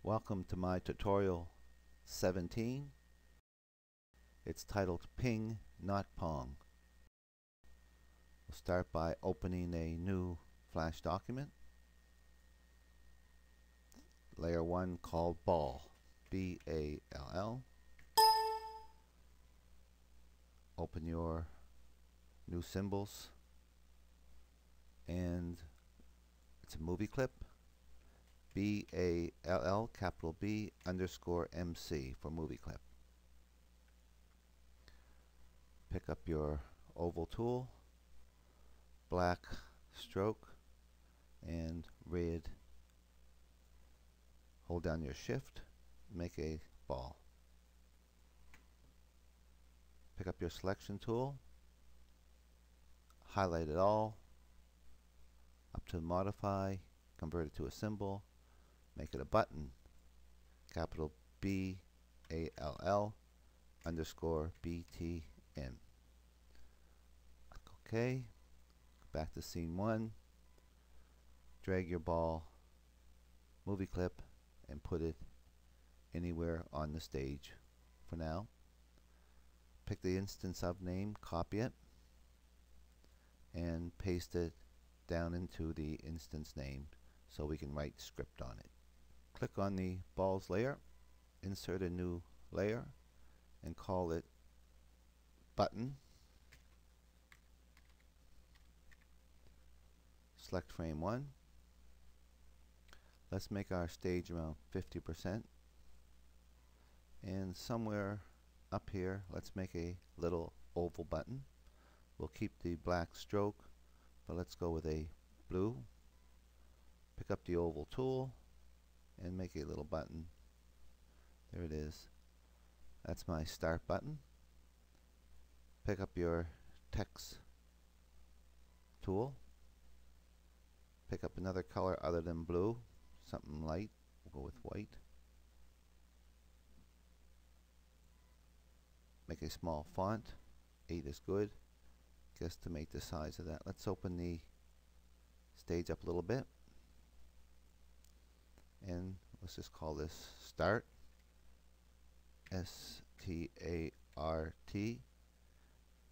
Welcome to my tutorial 17. It's titled Ping, not Pong. We'll start by opening a new Flash document. Layer 1 called Ball, B-A-L-L. Open your new symbols, and it's a movie clip. B-A-L-L, capital B, underscore MC for movie clip. Pick up your oval tool, black stroke, and red. Hold down your shift, make a ball. Pick up your selection tool, highlight it all, up to modify, convert it to a symbol, make it a button, capital B-A-L-L underscore B-T-N. OK, back to scene 1, drag your ball, movie clip, and put it anywhere on the stage for now. Pick the instance of name, copy it, and paste it down into the instance name so we can write script on it. Click on the balls layer, insert a new layer, and call it button. Select frame 1. Let's make our stage around 50%. And somewhere up here, let's make a little oval button. We'll keep the black stroke, but let's go with a blue. Pick up the oval tool and make a little button. There it is. That's my start button. Pick up your text tool. Pick up another color other than blue, something light. We'll go with white. Make a small font. 8 is good. Guesstimate the size of that. Let's open the stage up a little bit. And let's just call this Start. S-T-A-R-T.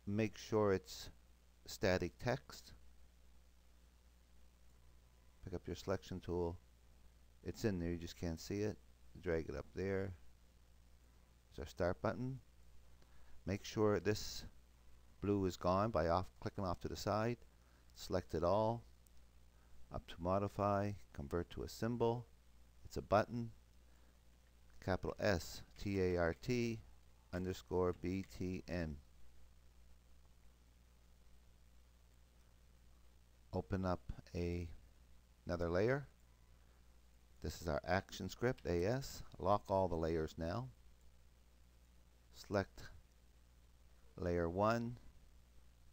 Make sure it's static text. Pick up your selection tool. It's in there, you just can't see it. Drag it up there. There's our start button. Make sure this blue is gone by clicking off to the side. Select it all. Up to modify, convert to a symbol. It's a button. Capital S T-A-R-T underscore B-T-N. Open up another layer. This is our action script, AS. Lock all the layers now. Select layer 1.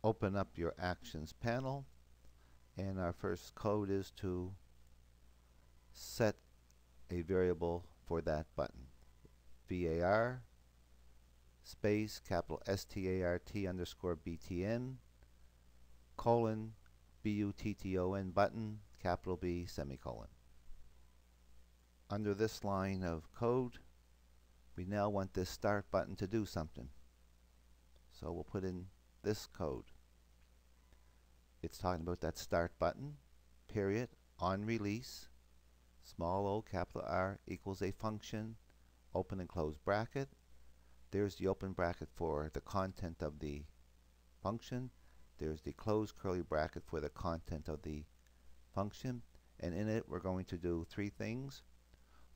Open up your actions panel. And our first code is to set a variable for that button. VAR space capital START underscore BTN colon BUTTON button capital B semicolon. Under this line of code, we now want this start button to do something. So we'll put in this code. It's talking about that start button, period, on release, small o capital R equals a function, open and close bracket. There's the open bracket for the content of the function. There's the closed curly bracket for the content of the function. And in it, we're going to do 3 things.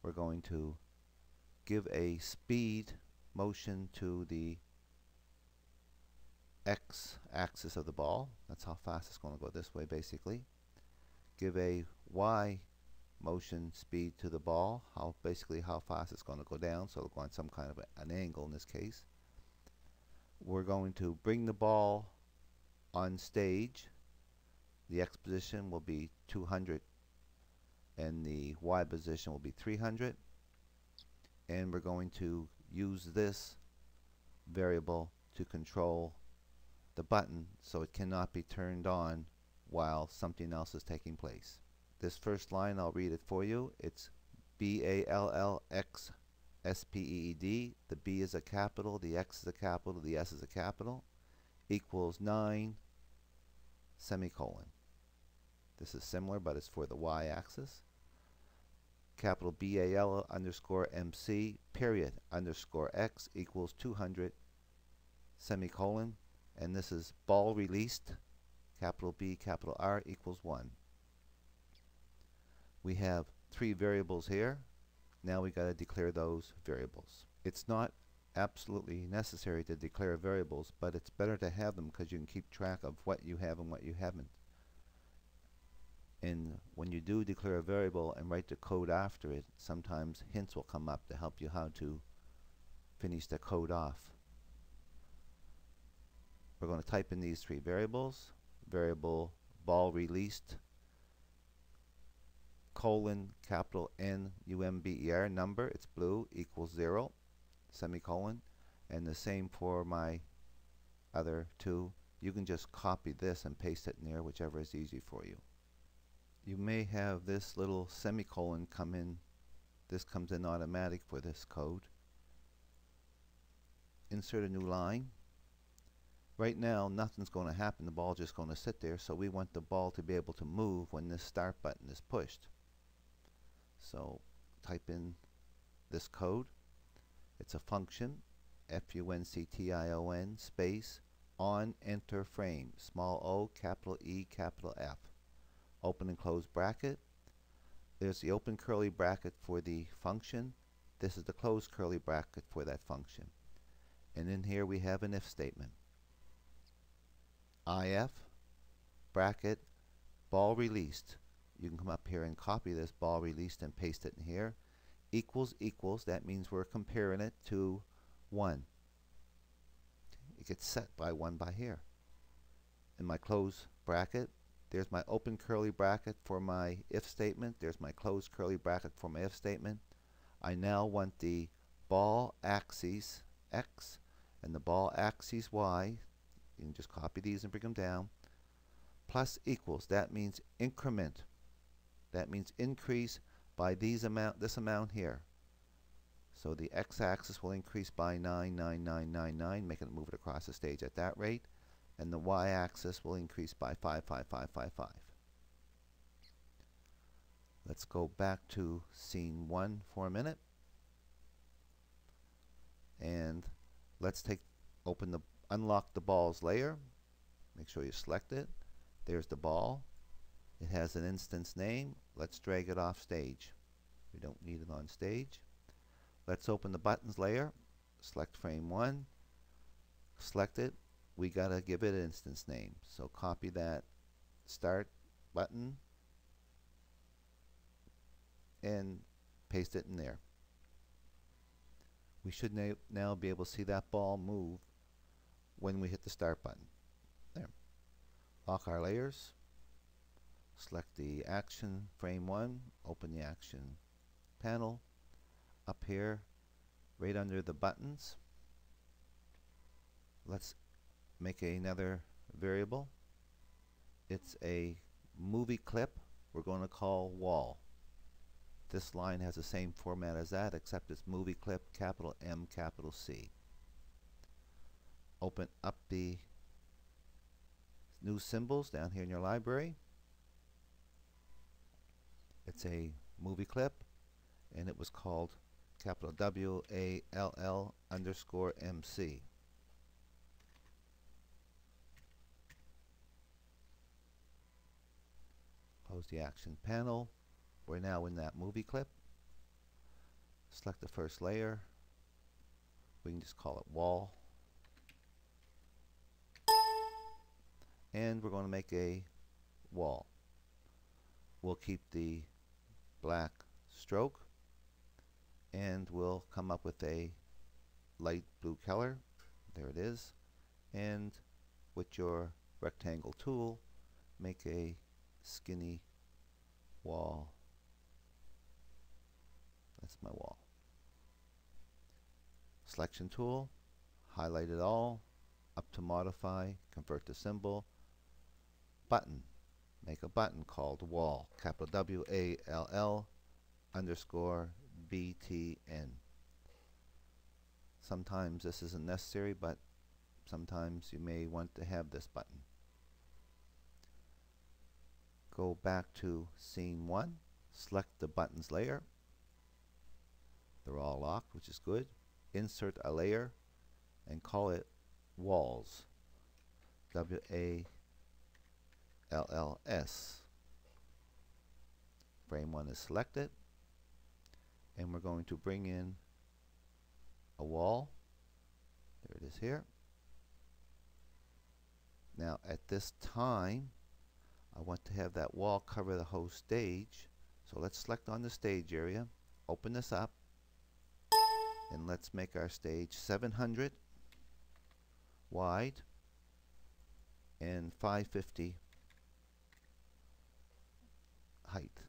We're going to give a speed motion to the x-axis of the ball. That's how fast it's going to go this way, basically. Give a y motion speed to the ball, basically how fast it's going to go down, so it'll go on some kind of an angle in this case. We're going to bring the ball on stage. The x position will be 200 and the y position will be 300, and we're going to use this variable to control the button so it cannot be turned on while something else is taking place. This first line, I'll read it for you. It's BALLXSPEED. The B is a capital, the X is a capital, the S is a capital, equals 9 semicolon. This is similar, but it's for the y-axis. Capital BAL underscore MC period underscore X equals 200 semicolon. And this is ball released, capital B, capital R equals 1. We have 3 variables here. Now we got to declare those variables. It's not absolutely necessary to declare variables, but it's better to have them because you can keep track of what you have and what you haven't. And when you do declare a variable and write the code after it, sometimes hints will come up to help you how to finish the code off. We're going to type in these 3 variables. Variable ball released colon capital NUMBER number, it's blue, equals 0 semicolon. And the same for my other 2. You can just copy this and paste it in there, whichever is easy for you. You may have this little semicolon come in. This comes in automatic for this code. Insert a new line. Right now nothing's going to happen, the ball is just going to sit there, so we want the ball to be able to move when this start button is pushed. So type in this code. It's a function, function space on enter frame, small o, capital E, capital F. Open and close bracket. There's the open curly bracket for the function. This is the closed curly bracket for that function. And in here we have an if statement. IF bracket ball released. You can come up here and copy this ball released and paste it in here. Equals equals, that means we're comparing it to 1. It gets set by 1 by here. In my close bracket, there's my open curly bracket for my if statement. There's my closed curly bracket for my if statement. I now want the ball axis X and the ball axis Y. You can just copy these and bring them down. Plus equals, that means increment. That means increase by this amount here. So the x-axis will increase by 99999, making it move it across the stage at that rate. And the y-axis will increase by 55555. Let's go back to scene 1 for a minute. And let's unlock the ball's layer. Make sure you select it. There's the ball. It has an instance name. Let's drag it off stage. We don't need it on stage. Let's open the buttons layer. Select frame 1. Select it. We gotta give it an instance name. So copy that start button and paste it in there. We should now be able to see that ball move when we hit the start button. There. Lock our layers. Select the action frame 1. Open the action panel. Up here, right under the buttons, let's make another variable. It's a movie clip we're going to call wall. This line has the same format as that, except it's movie clip, capital M, capital C. Open up the new symbols down here in your library. It's a movie clip, and it was called capital WALL underscore MC. Close the action panel. We're now in that movie clip. Select the first layer. We can just call it wall. And we're going to make a wall. We'll keep the black stroke, and we'll come up with a light blue color. There it is. And with your rectangle tool, make a skinny wall. That's my wall. Selection tool, highlight it all, up to modify, convert to symbol, button. Make a button called wall, capital WALL underscore BTN. Sometimes this isn't necessary, but sometimes you may want to have this button. Go back to scene 1, select the buttons layer. They're all locked, which is good. Insert a layer and call it walls. WALLS. Frame 1 is selected, and we're going to bring in a wall. There it is here. Now at this time, I want to have that wall cover the whole stage. So let's select on the stage area, open this up, and let's make our stage 700 wide and 550 height.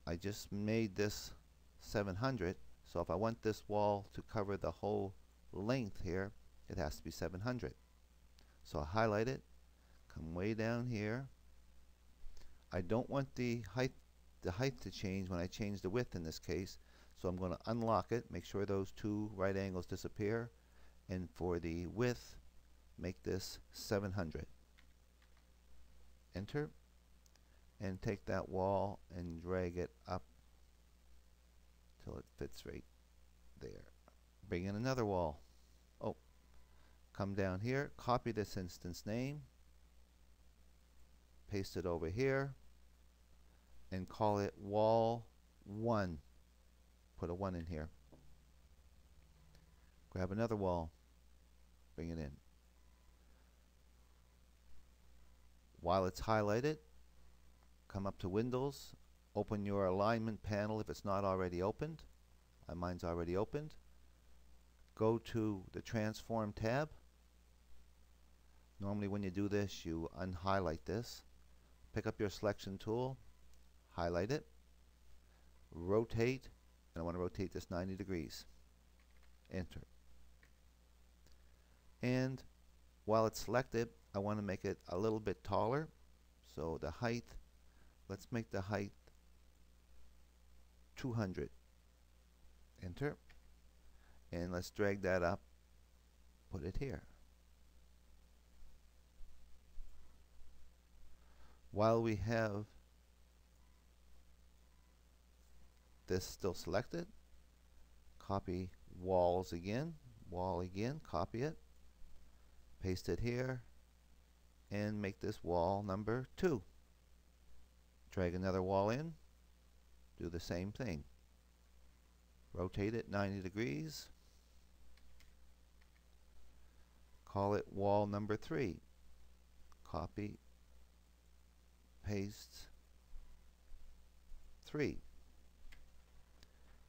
I just made this 700, so if I want this wall to cover the whole length here, it has to be 700. So I highlight it, come way down here. I don't want the height to change when I change the width in this case, so I'm going to unlock it, make sure those two right angles disappear, and for the width, make this 700. Enter, and take that wall and drag it up till it fits right there. Bring in another wall. Oh, come down here, copy this instance name, paste it over here, and call it wall 1. Put a 1 in here. Grab another wall, bring it in. While it's highlighted, come up to Windows, open your alignment panel if it's not already opened. Mine's already opened. Go to the Transform tab. Normally when you do this, you unhighlight this. Pick up your selection tool, highlight it, rotate, and I want to rotate this 90 degrees. Enter. And while it's selected, I want to make it a little bit taller. So the height, let's make the height 200. Enter. And let's drag that up, put it here. While we have this still selected, copy walls again, wall again, copy it, paste it here, and make this wall number 2. Drag another wall in, do the same thing. Rotate it 90 degrees, call it wall number 3. Copy, paste 3.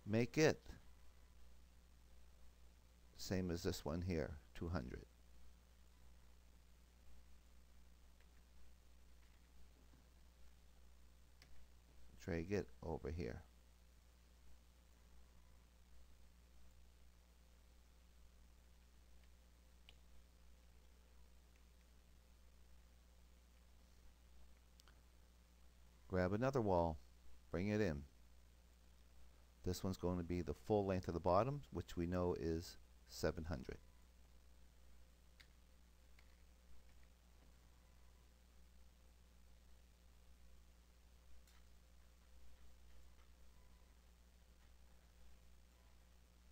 Make it same as this one here, 200. Drag it over here. Grab another wall, bring it in. This one's going to be the full length of the bottom, which we know is 700.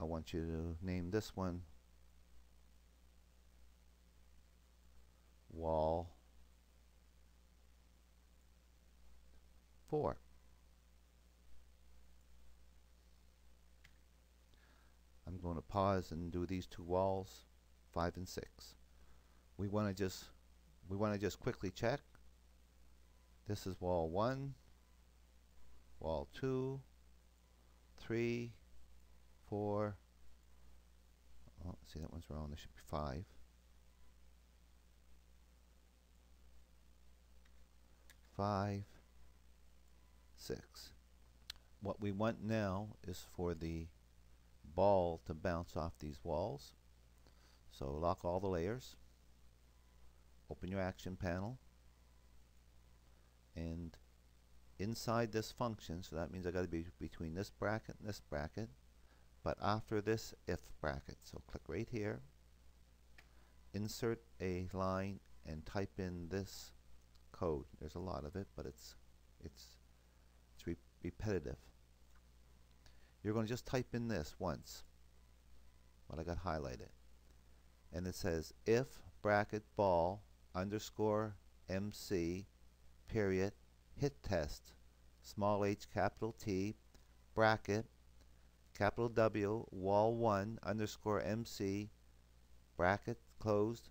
I want you to name this one wall 4. I'm going to pause and do these two walls, 5 and 6. We want to just quickly check. This is wall 1, wall 2, 3, 4. Oh, see, that one's wrong. There should be 5. 5, 6. What we want now is for the ball to bounce off these walls. So lock all the layers, open your action panel, and inside this function, so that means I got to be between this bracket and this bracket, but after this if bracket. So click right here, insert a line, and type in this code. There's a lot of it, but it's repetitive. You're going to just type in this once, what I got highlighted, and it says if bracket ball underscore MC period hit test small h capital T bracket capital W wall 1 underscore MC bracket closed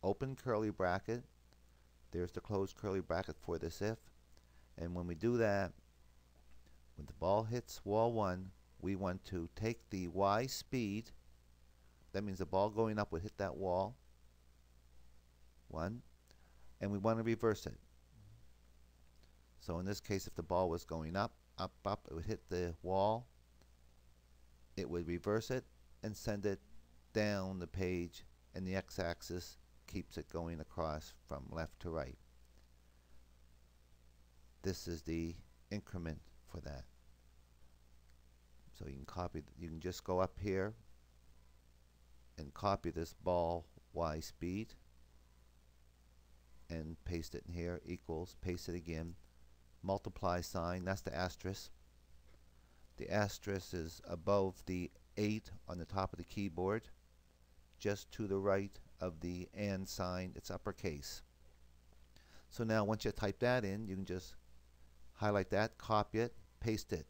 open curly bracket. There's the closed curly bracket for this if. And when we do that, when the ball hits wall 1, we want to take the y speed. That means the ball going up would hit that wall 1, and we want to reverse it. So in this case, if the ball was going up, it would hit the wall. It would reverse it and send it down the page, and the x-axis keeps it going across from left to right. This is the increment for that. So you can copy, you can just go up here and copy this ball y speed and paste it in here, equals, paste it again, multiply sign, that's the asterisk. The asterisk is above the 8 on the top of the keyboard, just to the right of the and sign, it's uppercase. So now once you type that in, you can just highlight that, copy it, paste it.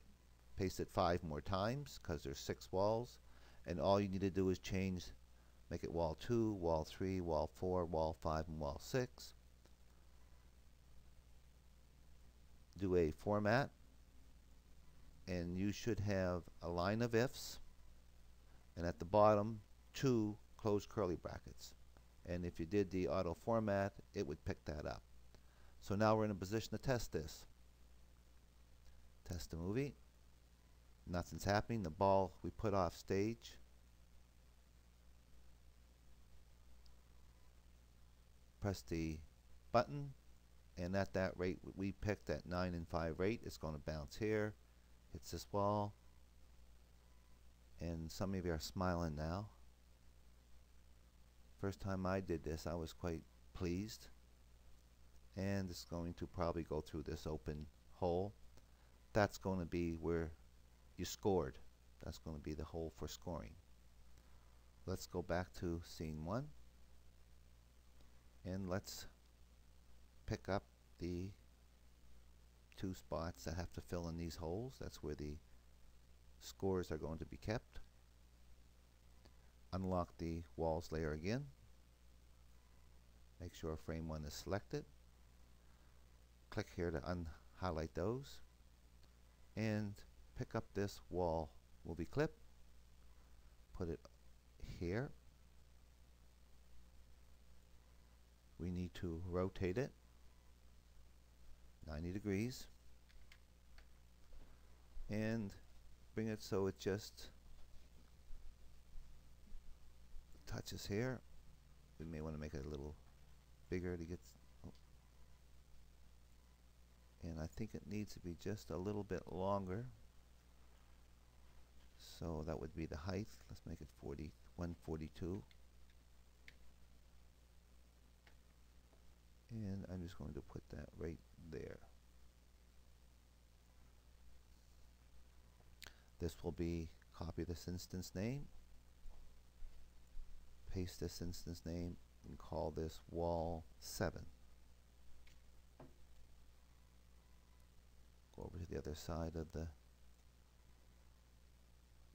Paste it 5 more times because there's 6 walls, and all you need to do is change, make it wall 2, wall 3, wall 4, wall 5, and wall 6. Do a format, and you should have a line of ifs, and at the bottom 2 closed curly brackets. And if you did the auto format, it would pick that up. So now we're in a position to test this. Test the movie. Nothing's happening. The ball we put off stage. Press the button, and at that rate we picked at 9 and 5 rate, it's going to bounce here, hits this wall, and some of you are smiling now. First time I did this, I was quite pleased, and it's going to probably go through this open hole. That's going to be where you scored. That's going to be the hole for scoring. Let's go back to scene 1, and let's pick up the 2 spots that have to fill in these holes. That's where the scores are going to be kept. Unlock the walls layer again. Make sure frame 1 is selected. Click here to unhighlight those, and pick up this wall movie clip, put it here. We need to rotate it 90 degrees and bring it so it just touches here. We may want to make it a little bigger to get, and I think it needs to be just a little bit longer. So that would be the height. Let's make it 142. And I'm just going to put that right there. This will be, copy this instance name, paste this instance name, and call this wall 7. Go over to the other side of the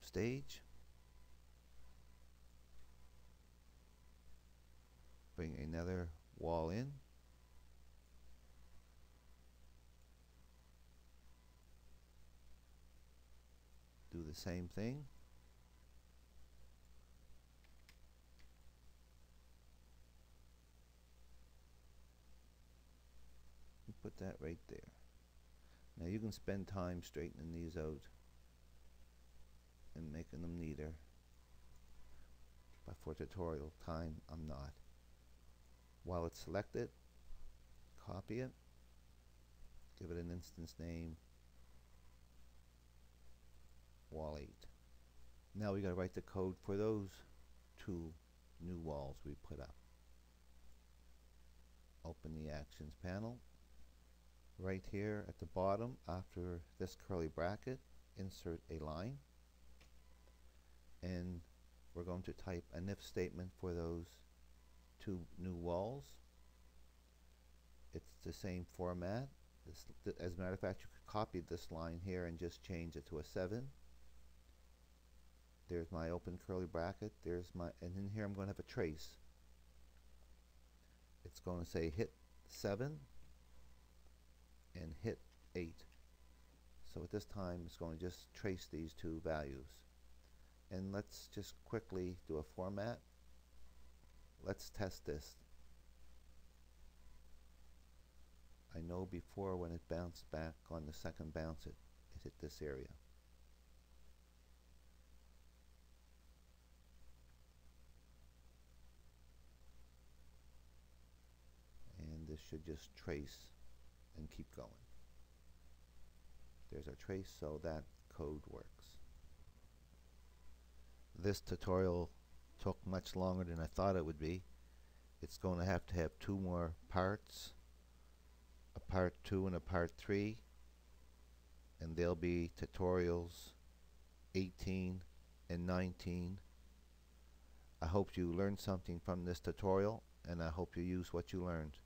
stage. Bring another wall in. Do the same thing. And put that right there. Now you can spend time straightening these out and making them neater, but for tutorial time I'm not. While it's selected, copy it, give it an instance name, wall 8. Now we got to write the code for those two new walls we put up. Open the actions panel. Right here at the bottom, after this curly bracket, insert a line, and we're going to type an if statement for those two new walls. It's the same format. As a matter of fact, you could copy this line here and just change it to a 7. There's my open curly bracket. There's my, and in here I'm going to have a trace. It's going to say hit 7 and hit 8. So at this time it's going to just trace these two values. And let's just quickly do a format. Let's test this. I know before when it bounced back on the second bounce it hit this area. And this should just trace and keep going. There's our trace, so that code works. This tutorial took much longer than I thought it would be. It's going to have two more parts, a part 2 and a part 3, and they'll be tutorials 18 and 19. I hope you learned something from this tutorial, and I hope you use what you learned.